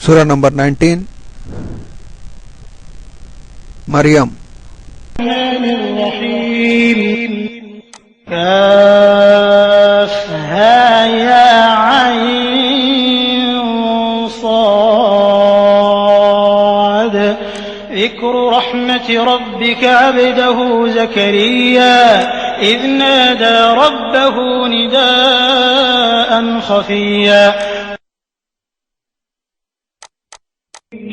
سورہ نمبر 19 مریم۔ كافها يا عين صاد ذكر رحمة ربك عبده زكريا إذ نادى ربه نداء خفيا۔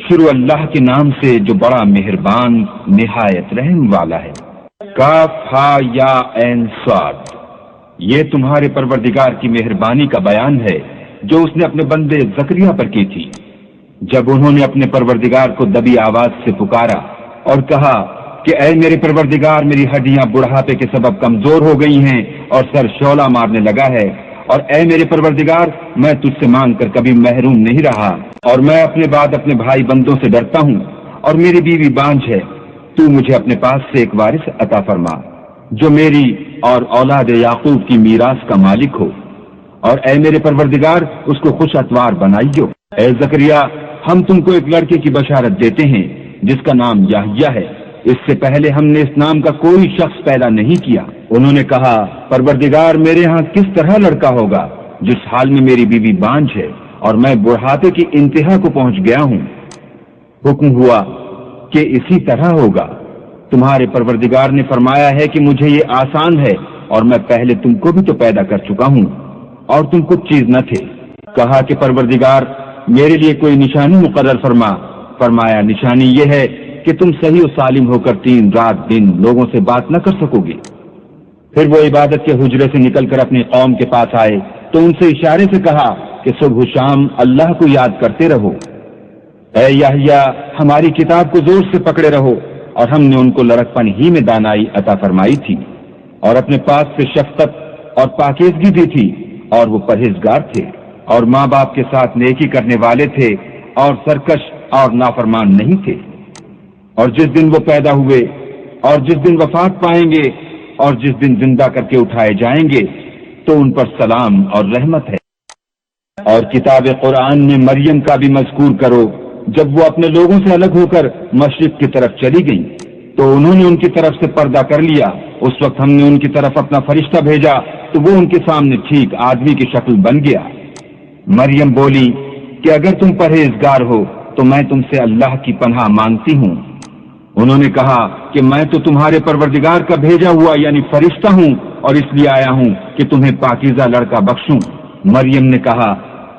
شروع اللہ کے نام سے جو بڑا مہربان نہایت رحم والا ہے۔ کاف ہا یا عین صاد، یہ تمہارے پروردگار کی مہربانی کا بیان ہے جو اس نے اپنے بندے زکریا پر کی تھی جب انہوں نے اپنے پروردگار کو دبی آواز سے پکارا اور کہا کہ اے میرے پروردگار، میری ہڈیاں بڑھاپے کے سبب کمزور ہو گئی ہیں اور سر شعلہ مارنے لگا ہے، اور اے میرے پروردگار، میں تجھ سے مانگ کر کبھی محروم نہیں رہا، اور میں اپنے بعد اپنے بھائی بندوں سے ڈرتا ہوں، اور میری بیوی بانجھ ہے۔ تو مجھے اپنے پاس سے ایک وارث عطا فرما جو میری اور اولاد یعقوب کی میراث کا مالک ہو، اور اے میرے پروردگار اس کو خوش اتوار بنائیو۔ اے زکریا، ہم تم کو ایک لڑکے کی بشارت دیتے ہیں جس کا نام یحییٰ ہے، اس سے پہلے ہم نے اس نام کا کوئی شخص پیدا نہیں کیا۔ انہوں نے کہا پروردگار، میرے ہاں کس طرح لڑکا ہوگا جس حال میں میری بیوی بانجھ ہے اور میں بڑھاپے کی انتہا کو پہنچ گیا ہوں۔ حکم ہوا کہ اسی طرح ہوگا۔ تمہارے پروردگار نے فرمایا ہے کہ مجھے یہ آسان ہے، اور میں پہلے تم کو بھی تو پیدا کر چکا ہوں اور تم کچھ چیز نہ تھے۔ کہا کہ پروردگار، میرے لیے کوئی نشانی مقرر فرما۔ فرمایا نشانی یہ ہے کہ تم صحیح و سالم ہو کر 3 رات دن لوگوں سے بات نہ کر سکو گے۔ پھر وہ عبادت کے حجرے سے نکل کر اپنی قوم کے پاس آئے تو ان سے اشارے سے کہا کہ صبح و شام اللہ کو یاد کرتے رہو۔ اے یحییٰ، ہماری کتاب کو زور سے پکڑے رہو، اور ہم نے ان کو لڑکپن ہی میں دانائی عطا فرمائی تھی، اور اپنے پاس سے شفقت اور پاکیزگی دی تھی، اور وہ پرہیزگار تھے اور ماں باپ کے ساتھ نیکی کرنے والے تھے، اور سرکش اور نافرمان نہیں تھے۔ اور جس دن وہ پیدا ہوئے اور جس دن وفات پائیں گے اور جس دن زندہ کر کے اٹھائے جائیں گے تو ان پر سلام اور رحمت ہے۔ اور کتاب قرآن میں مریم کا بھی مذکور کرو، جب وہ اپنے لوگوں سے الگ ہو کر مشرق کی طرف چلی گئی تو انہوں نے ان کی طرف سے پردہ کر لیا۔ اس وقت ہم نے ان کی طرف اپنا فرشتہ بھیجا تو وہ ان کے سامنے ٹھیک آدمی کی شکل بن گیا۔ مریم بولی کہ اگر تم پرہیزگار ہو تو میں تم سے اللہ کی پناہ مانگتی ہوں۔ انہوں نے کہا کہ میں تو تمہارے پروردگار کا بھیجا ہوا یعنی فرشتہ ہوں، اور اس لیے آیا ہوں کہ تمہیں پاکیزہ لڑکا بخشوں۔ مریم نے کہا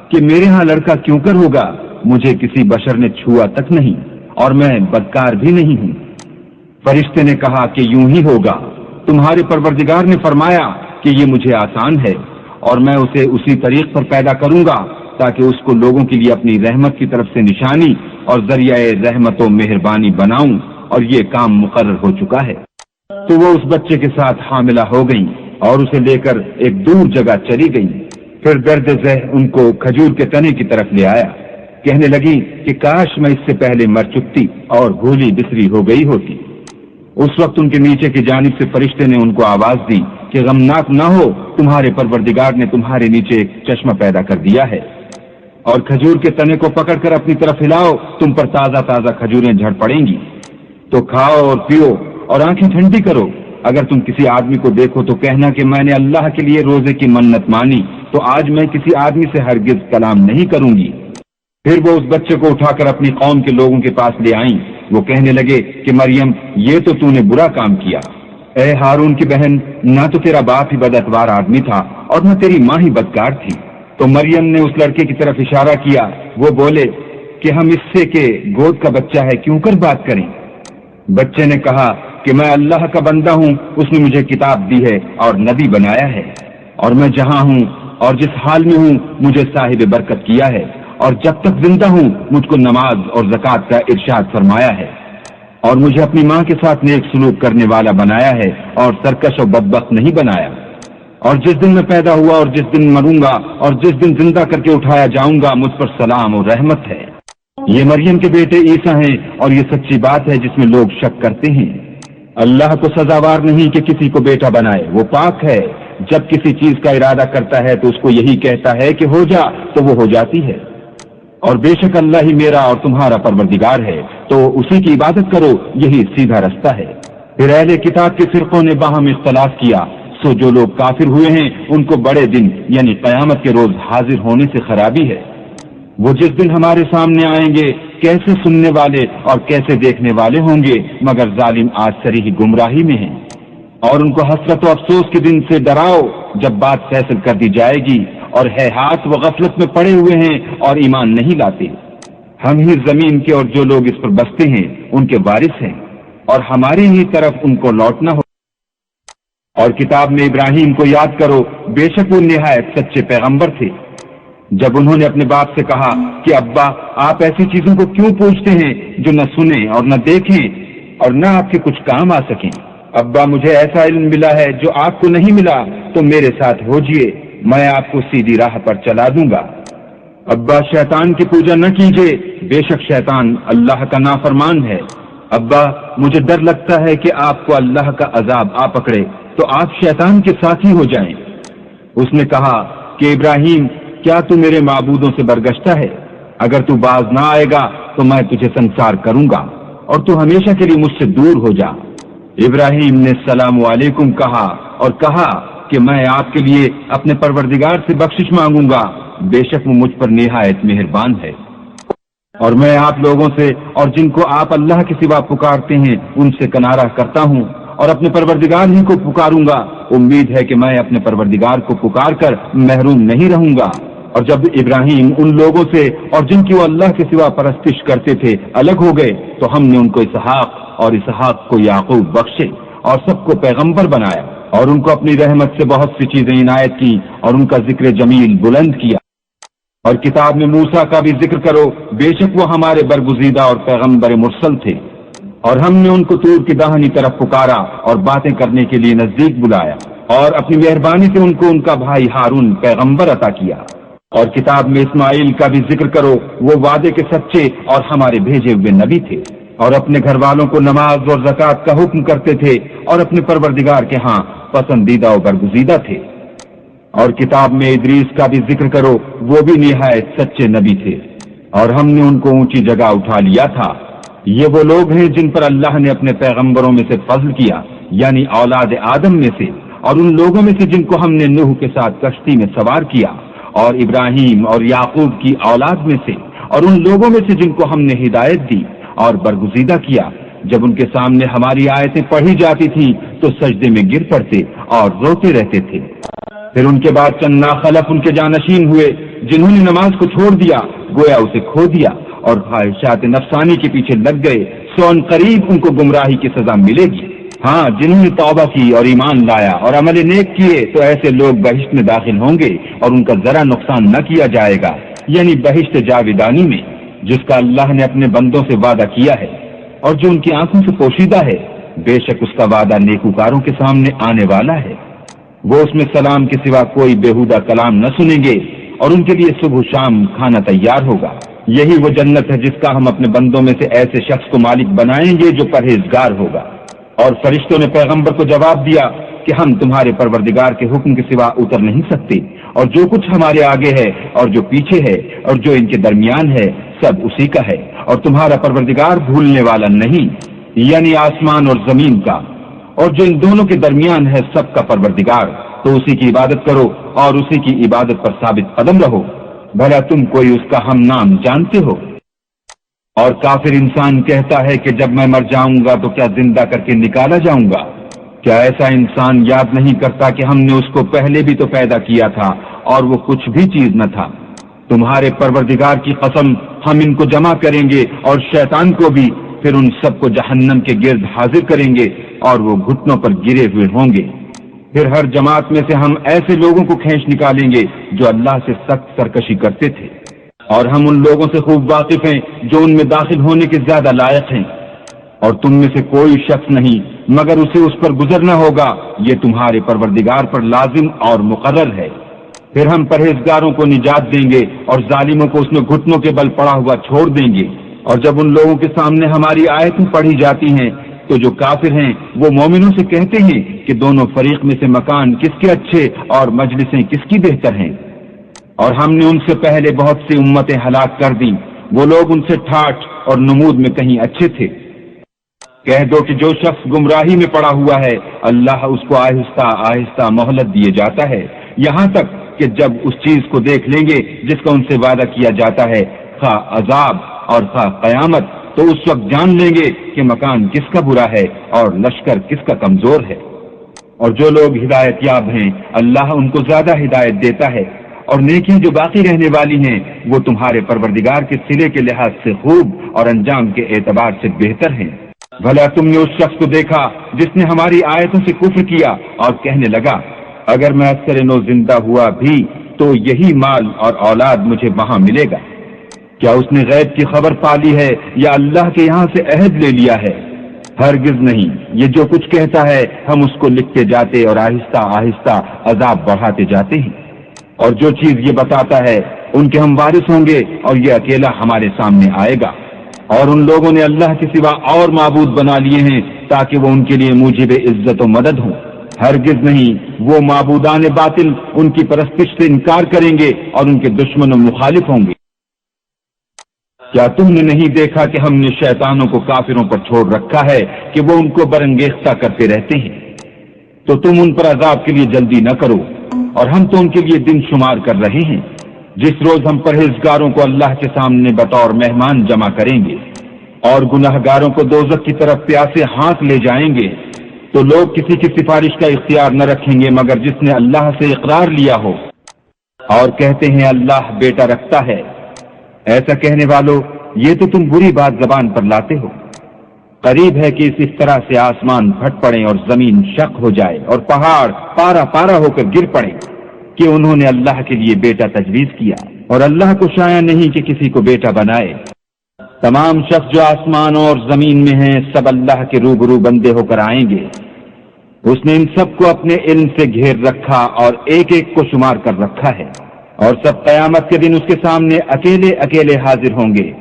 کہ میرے ہاں لڑکا کیوں کر ہوگا، مجھے کسی بشر نے چھوا تک نہیں، اور میں بدکار بھی نہیں ہوں۔ فرشتے نے کہا کہ یوں ہی ہوگا، تمہارے پروردگار نے فرمایا کہ یہ مجھے آسان ہے، اور میں اسے اسی طریق پر پیدا کروں گا تاکہ اس کو لوگوں کے لیے اپنی رحمت کی طرف سے نشانی اور ذریعہ رحمت و مہربانی بناؤں، اور یہ کام مقرر ہو چکا ہے۔ تو وہ اس بچے کے ساتھ حاملہ ہو گئی اور اسے لے کر ایک دور جگہ چلی گئی۔ پھر درد ذہ ان کو کھجور کے تنے کی طرف لے آیا، کہنے لگی کہ کاش میں اس سے پہلے مر چکتی اور بھولی بسری ہو گئی ہوتی۔ اس وقت ان کے نیچے کی جانب سے فرشتے نے ان کو آواز دی کہ غمناک نہ ہو، تمہارے پروردگار نے تمہارے نیچے ایک چشمہ پیدا کر دیا ہے، اور کھجور کے تنے کو پکڑ کر اپنی طرف ہلاؤ، تم پر تازہ تازہ کھجوریں جھڑ پڑیں گی، تو کھاؤ اور پیو اور آنکھیں ٹھنڈی کرو۔ اگر تم کسی آدمی کو دیکھو تو کہنا کہ میں نے اللہ کے لیے روزے کی منت مانی، تو آج میں کسی آدمی سے ہرگز کلام نہیں کروں گی۔ پھر وہ اس بچے کو اٹھا کر اپنی قوم کے لوگوں کے پاس لے آئیں۔ وہ کہنے لگے کہ مریم، یہ تو نے برا کام کیا۔ اے ہارون کی بہن، نہ تو تیرا باپ ہی بداتوار آدمی تھا اور نہ تیری ماں ہی بدکار تھی۔ تو مریم نے اس لڑکے کی طرف اشارہ کیا۔ وہ بولے کہ ہم اس سے کہ گود کا بچہ ہے کیوں کر بات کریں؟ بچے نے کہا کہ میں اللہ کا بندہ ہوں، اس نے مجھے کتاب دی ہے اور نبی بنایا ہے، اور میں جہاں ہوں اور جس حال میں ہوں مجھے صاحب برکت کیا ہے، اور جب تک زندہ ہوں مجھ کو نماز اور زکوٰۃ کا ارشاد فرمایا ہے، اور مجھے اپنی ماں کے ساتھ نیک سلوک کرنے والا بنایا ہے اور سرکش و بدبخت نہیں بنایا۔ اور جس دن میں پیدا ہوا اور جس دن مروں گا اور جس دن زندہ کر کے اٹھایا جاؤں گا مجھ پر سلام اور رحمت ہے۔ یہ مریم کے بیٹے عیسیٰ ہیں، اور یہ سچی بات ہے جس میں لوگ شک کرتے ہیں۔ اللہ کو سزاوار نہیں کہ کسی کو بیٹا بنائے، وہ پاک ہے۔ جب کسی چیز کا ارادہ کرتا ہے تو اس کو یہی کہتا ہے کہ ہو جا، تو وہ ہو جاتی ہے۔ اور بے شک اللہ ہی میرا اور تمہارا پروردگار ہے، تو اسی کی عبادت کرو، یہی سیدھا رستہ ہے۔ پھر اہل کتاب کے فرقوں نے باہم اختلاف کیا، سو جو لوگ کافر ہوئے ہیں ان کو بڑے دن یعنی قیامت کے روز حاضر ہونے سے خرابی ہے۔ وہ جس دن ہمارے سامنے آئیں گے کیسے سننے والے اور کیسے دیکھنے والے ہوں گے، مگر ظالم آج صریح گمراہی میں ہیں۔ اور ان کو حسرت و افسوس کے دن سے ڈراؤ جب بات فیصل کر دی جائے گی، اور ہے ہاتھ وہ غفلت میں پڑے ہوئے ہیں اور ایمان نہیں لاتے۔ ہم ہی زمین کے اور جو لوگ اس پر بستے ہیں ان کے وارث ہیں، اور ہماری ہی طرف ان کو لوٹنا ہو۔ اور کتاب میں ابراہیم کو یاد کرو، بے شک وہ نہایت سچے پیغمبر تھے۔ جب انہوں نے اپنے باپ سے کہا کہ ابا آپ ایسی چیزوں کو کیوں پوچھتے ہیں جو نہ سنیں اور نہ دیکھیں اور نہ آپ کے کچھ کام آ سکیں؟ ابا مجھے ایسا علم ملا ہے جو آپ کو نہیں ملا، تو میرے ساتھ ہوجئے، میں آپ کو سیدھی راہ پر چلا دوں گا۔ ابا شیطان کی پوجا نہ کیجیے، بے شک شیطان اللہ کا نافرمان ہے۔ ابا مجھے ڈر لگتا ہے کہ آپ کو اللہ کا عذاب آ پکڑے تو آپ شیطان کے ساتھی ہو جائیں۔ اس نے کہا کہ ابراہیم کیا تو میرے معبودوں سے برگشتہ ہے؟ اگر تو باز نہ آئے گا تو میں تجھے سنسار کروں گا اور تو ہمیشہ کے لیے مجھ سے دور ہو جا۔ ابراہیم نے السلام علیکم کہا اور کہا کہ میں آپ کے لیے اپنے پروردگار سے بخشش مانگوں گا، بے شک وہ مجھ پر نہایت مہربان ہے۔ اور میں آپ لوگوں سے اور جن کو آپ اللہ کے سوا پکارتے ہیں ان سے کنارہ کرتا ہوں اور اپنے پروردگار ہی کو پکاروں گا، امید ہے کہ میں اپنے پروردگار کو پکار کر محروم نہیں رہوں گا۔ اور جب ابراہیم ان لوگوں سے اور جن کی وہ اللہ کے سوا پرستش کرتے تھے الگ ہو گئے تو ہم نے ان کو اسحاق اور اسحاق کو یعقوب بخشے اور سب کو پیغمبر بنایا، اور ان کو اپنی رحمت سے بہت سی چیزیں عنایت کی اور ان کا ذکر جمیل بلند کیا۔ اور کتاب میں موسیٰ کا بھی ذکر کرو، بے شک وہ ہمارے برگزیدہ اور پیغمبر مرسل تھے، اور ہم نے ان کو طور کی داہنی طرف پکارا اور باتیں کرنے کے لیے نزدیک بلایا، اور اپنی مہربانی سے ان کو ان کا بھائی ہارون پیغمبر عطا کیا۔ اور کتاب میں اسماعیل کا بھی ذکر کرو، وہ وعدے کے سچے اور ہمارے بھیجے ہوئے نبی تھے، اور اپنے گھر والوں کو نماز اور زکوٰۃ کا حکم کرتے تھے، اور اپنے پروردگار کے ہاں پسندیدہ و برگزیدہ تھے۔ اور کتاب میں ادریس کا بھی ذکر کرو، وہ بھی نہایت سچے نبی تھے، اور ہم نے ان کو اونچی جگہ اٹھا لیا تھا۔ یہ وہ لوگ ہیں جن پر اللہ نے اپنے پیغمبروں میں سے فضل کیا، یعنی اولاد آدم میں سے، اور ان لوگوں میں سے جن کو ہم نے نوح کے ساتھ کشتی میں سوار کیا، اور ابراہیم اور یعقوب کی اولاد میں سے، اور ان لوگوں میں سے جن کو ہم نے ہدایت دی اور برگزیدہ کیا، جب ان کے سامنے ہماری آیتیں پڑھی جاتی تھیں تو سجدے میں گر پڑتے اور روتے رہتے تھے۔ پھر ان کے بعد چند ناخلف ان کے جانشین ہوئے جنہوں نے نماز کو چھوڑ دیا، گویا اسے کھو دیا، اور خواہشات نفسانی کے پیچھے لگ گئے، سو ان قریب ان کو گمراہی کی سزا ملے گی۔ ہاں، جنہوں نے توبہ کی اور ایمان لایا اور عمل نیک کیے تو ایسے لوگ بہشت میں داخل ہوں گے اور ان کا ذرا نقصان نہ کیا جائے گا، یعنی بہشت جاویدانی میں، جس کا اللہ نے اپنے بندوں سے وعدہ کیا ہے اور جو ان کی آنکھوں سے پوشیدہ ہے۔ بے شک اس کا وعدہ نیکوکاروں کے سامنے آنے والا ہے، وہ اس میں سلام کے سوا کوئی بےہودہ کلام نہ سنیں گے، اور ان کے لیے صبح شام کھانا تیار ہوگا۔ یہی وہ جنت ہے جس کا ہم اپنے بندوں میں سے ایسے شخص کو مالک بنائیں گے جو پرہیزگار ہوگا۔ اور فرشتوں نے پیغمبر کو جواب دیا کہ ہم تمہارے پروردگار کے حکم کے سوا اتر نہیں سکتے، اور جو کچھ ہمارے آگے ہے اور جو پیچھے ہے اور جو ان کے درمیان ہے سب اسی کا ہے، اور تمہارا پروردگار بھولنے والا نہیں، یعنی آسمان اور زمین کا اور جو ان دونوں کے درمیان ہے سب کا پروردگار، تو اسی کی عبادت کرو اور اسی کی عبادت پر ثابت قدم رہو، بھلا تم کوئی اس کا ہم نام جانتے ہو؟ اور کافر انسان کہتا ہے کہ جب میں مر جاؤں گا تو کیا زندہ کر کے نکالا جاؤں گا؟ کیا ایسا انسان یاد نہیں کرتا کہ ہم نے اس کو پہلے بھی تو پیدا کیا تھا اور وہ کچھ بھی چیز نہ تھا؟ تمہارے پروردگار کی قسم، ہم ان کو جمع کریں گے اور شیطان کو بھی، پھر ان سب کو جہنم کے گرد حاضر کریں گے اور وہ گھٹنوں پر گرے ہوئے ہوں گے۔ پھر ہر جماعت میں سے ہم ایسے لوگوں کو کھینچ نکالیں گے جو اللہ سے سخت سرکشی کرتے تھے، اور ہم ان لوگوں سے خوب واقف ہیں جو ان میں داخل ہونے کے زیادہ لائق ہیں، اور تم میں سے کوئی شخص نہیں مگر اسے اس پر گزرنا ہوگا، یہ تمہارے پروردگار پر لازم اور مقرر ہے۔ پھر ہم پرہیزگاروں کو نجات دیں گے اور ظالموں کو اس میں گھٹنوں کے بل پڑا ہوا چھوڑ دیں گے۔ اور جب ان لوگوں کے سامنے ہماری آیتیں پڑھی جاتی ہیں تو جو کافر ہیں وہ مومنوں سے کہتے ہیں کہ دونوں فریق میں سے مکان کس کے اچھے اور مجلسیں کس کی بہتر ہیں۔ اور ہم نے ان سے پہلے بہت سی امتیں ہلاک کر دی، وہ لوگ ان سے ٹھاٹھ اور نمود میں کہیں اچھے تھے۔ کہہ دو کہ جو شخص گمراہی میں پڑا ہوا ہے اللہ اس کو آہستہ آہستہ مہلت دیے جاتا ہے، یہاں تک کہ جب اس چیز کو دیکھ لیں گے جس کا ان سے وعدہ کیا جاتا ہے، خواہ عذاب اور خواہ قیامت، تو اس وقت جان لیں گے کہ مکان کس کا برا ہے اور لشکر کس کا کمزور ہے۔ اور جو لوگ ہدایت یاب ہیں اللہ ان کو زیادہ ہدایت دیتا ہے، اور نیکیاں جو باقی رہنے والی ہیں وہ تمہارے پروردگار کے سرے کے لحاظ سے خوب اور انجام کے اعتبار سے بہتر ہیں۔ بھلا تم نے اس شخص کو دیکھا جس نے ہماری آیتوں سے کفر کیا اور کہنے لگا اگر میں اکثر نو زندہ ہوا بھی تو یہی مال اور اولاد مجھے وہاں ملے گا۔ کیا اس نے غیب کی خبر پالی ہے یا اللہ کے یہاں سے عہد لے لیا ہے؟ ہرگز نہیں، یہ جو کچھ کہتا ہے ہم اس کو لکھتے جاتے اور آہستہ آہستہ عذاب بڑھاتے جاتے ہیں۔ اور جو چیز یہ بتاتا ہے ان کے ہم وارث ہوں گے اور یہ اکیلا ہمارے سامنے آئے گا۔ اور ان لوگوں نے اللہ کے سوا اور معبود بنا لیے ہیں تاکہ وہ ان کے لیے موجب عزت و مدد ہوں۔ ہرگز نہیں، وہ معبودان باطل ان کی پرستش سے انکار کریں گے اور ان کے دشمن و مخالف ہوں گے۔ کیا تم نے نہیں دیکھا کہ ہم نے شیطانوں کو کافروں پر چھوڑ رکھا ہے کہ وہ ان کو برانگیختہ کرتے رہتے ہیں؟ تو تم ان پر عذاب کے لیے جلدی نہ کرو، اور ہم تو ان کے لیے دن شمار کر رہے ہیں، جس روز ہم پرہیزگاروں کو اللہ کے سامنے بطور مہمان جمع کریں گے اور گناہگاروں کو دوزخ کی طرف پیاسے ہاتھ لے جائیں گے، تو لوگ کسی کی سفارش کا اختیار نہ رکھیں گے مگر جس نے اللہ سے اقرار لیا ہو، اور کہتے ہیں اللہ بیٹا رکھتا ہے۔ ایسا کہنے والوں، یہ تو تم بری بات زبان پر لاتے ہو۔ قریب ہے کہ اس طرح سے آسمان پھٹ پڑے اور زمین شق ہو جائے اور پہاڑ پارا پارا ہو کر گر پڑے کہ انہوں نے اللہ کے لیے بیٹا تجویز کیا، اور اللہ کو شایع نہیں کہ کسی کو بیٹا بنائے۔ تمام شخص جو آسمانوں اور زمین میں ہیں سب اللہ کے روبرو بندے ہو کر آئیں گے۔ اس نے ان سب کو اپنے علم سے گھیر رکھا اور ایک ایک کو شمار کر رکھا ہے، اور سب قیامت کے دن اس کے سامنے اکیلے اکیلے حاضر ہوں گے۔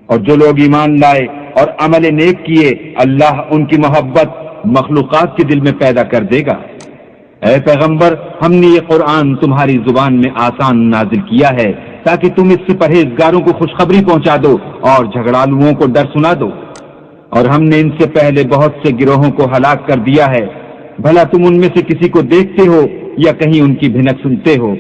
اور جو لوگ ایمان لائے اور عمل نیک کیے اللہ ان کی محبت مخلوقات کے دل میں پیدا کر دے گا۔ اے پیغمبر، ہم نے یہ قرآن تمہاری زبان میں آسان نازل کیا ہے تاکہ تم اس سے پرہیزگاروں کو خوشخبری پہنچا دو اور جھگڑالوؤں کو ڈر سنا دو۔ اور ہم نے ان سے پہلے بہت سے گروہوں کو ہلاک کر دیا ہے، بھلا تم ان میں سے کسی کو دیکھتے ہو یا کہیں ان کی بھنک سنتے ہو؟